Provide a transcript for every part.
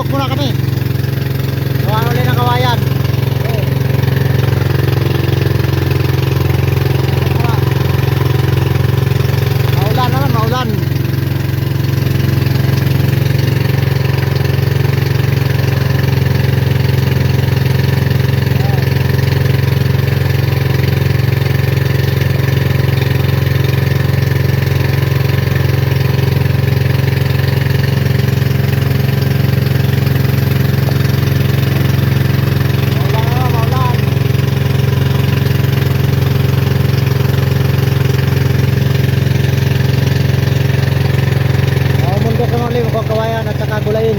bundok muna kami. Gawa ulit ng kawayan. Maulan naman, maulan. Kawayan at saka gulayin.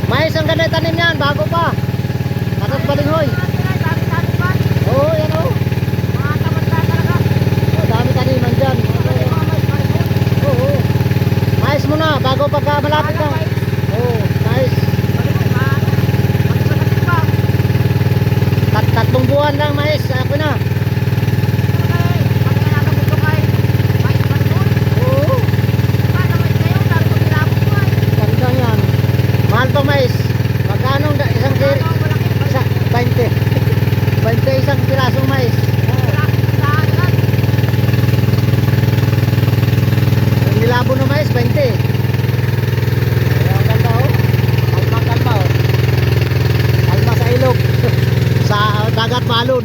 Mais ang ganda tanim yan, bago pa. Tapos balinghoy. Oo, yan o. Dami taniman dyan. Oo. Mais muna, bago pagka malapit na. Oo, mais. Tatlong buwan lang mais, ako na. Mahal pang mais. Magkano isang kiri? 20. 20 isang pirasong mais. Ang nilabo ng mais 20. Ang ganda oh. Kalma oh. Kalma sa ilog. Sa dagat malon.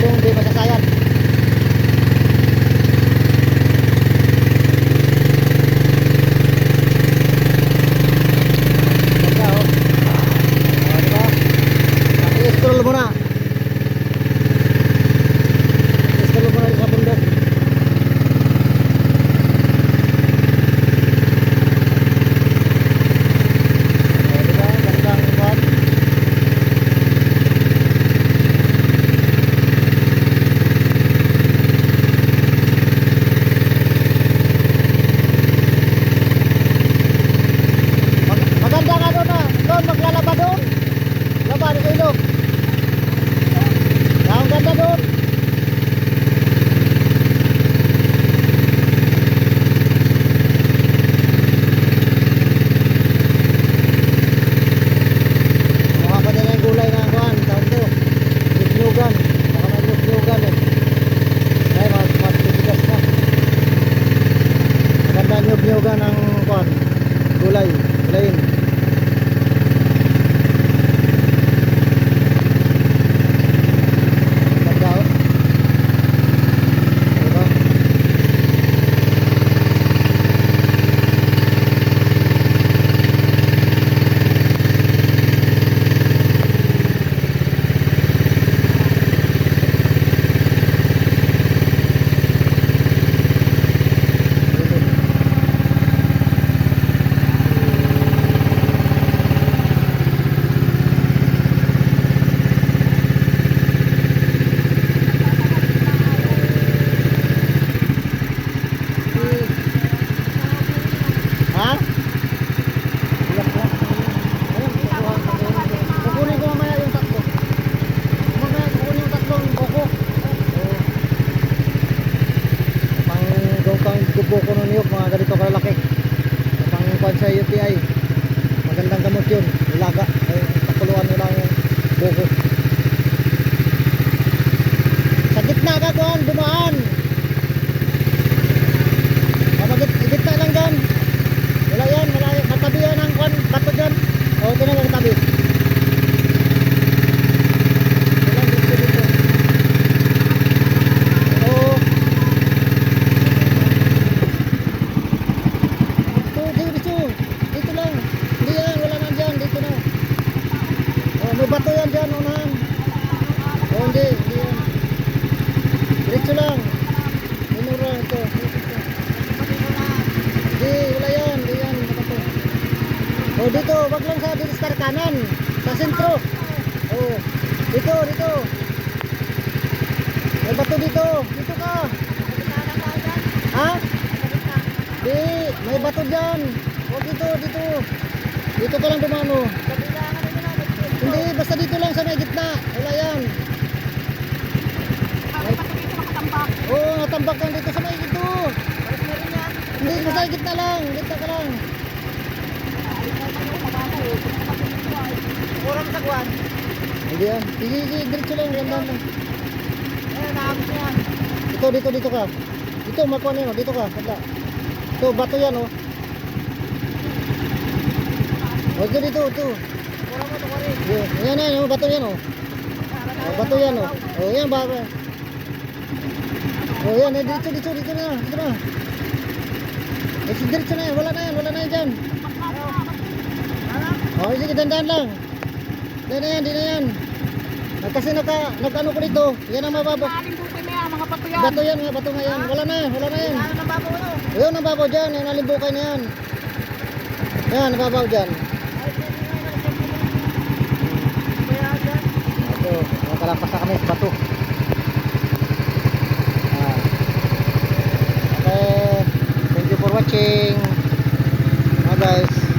Hindi masasayang. Ganda oh. Diba? I-scroll mo na. I-scroll mo na sa bundok. Diba? Ganda ang buwan. Maganda nga doon na. Doon maglalaba doon. Laba sa ilog. Ang ganda doon. Mga pa din ang gulay na kuhan. Taon to. Nyugan. Baka may nyugan eh. Ay, matigas na. Maganda nyugan ang kuhan. Gulay. Gulayin. buko ng niyog, mga ganito kalalaki. Pang kwan sa UTI. Magandang gamot yun. Ilaga. Ay, pakuluan nila yung buko. Sa gitna ka kuhan, dumaan. Gitna lang dyan. Wala yan, wala yan. Katabi yan ang kuhan, bato dyan. Okay na lang katabi. Wala, dito. Oo. Dito lang. Hindi yan, wala man dyan. Dito na. Oh, may bato yan dyan, unahan. Oh, hindi yan. Diretso lang. Minura ito. Hindi, wala yan. Hindi yan. Oh, dito. Wag lang sa dito sa kanan. Sa sentro. Oh, dito. May bato dito. Dito ka. Ha? Di, may bato dyan. Huwag dito. Dito ka lang dumano. Hindi, basta dito lang sa may gitna. Wala yan. Oo, natambak lang dito sa may dito. Hindi, basta gitna lang. Gitna ka lang. Kurang sa kuwan. Hindi yan. Sige, diretso lang. Gandan lang. Naabot niya. Dito ka. Dito, makuha na yun. Dito ka. Kadla. Ito, bato yan, oh. O, dito. Kurang mo ito ko rin. Yan, oh. Bato yan, oh. Oh, bato yan, oh. Oh, yan, baba. Oh, yan. Dito na. Diretso na yan. Wala na yan dyan. Oh, sige, dandan lang. Di na yan. Kasi nag-ano ko dito. Yan ang mababaw. Nalimbukin na yan, mga bato yan. Bato nga yan. Wala na yan. Ano nang babaw ito? Ayun, nababaw dyan. Yan, nalimbukay na yan. Yan, nababaw dyan. Ito, nakalapas na kami sa bato. Okay, thank you for watching. Bye guys.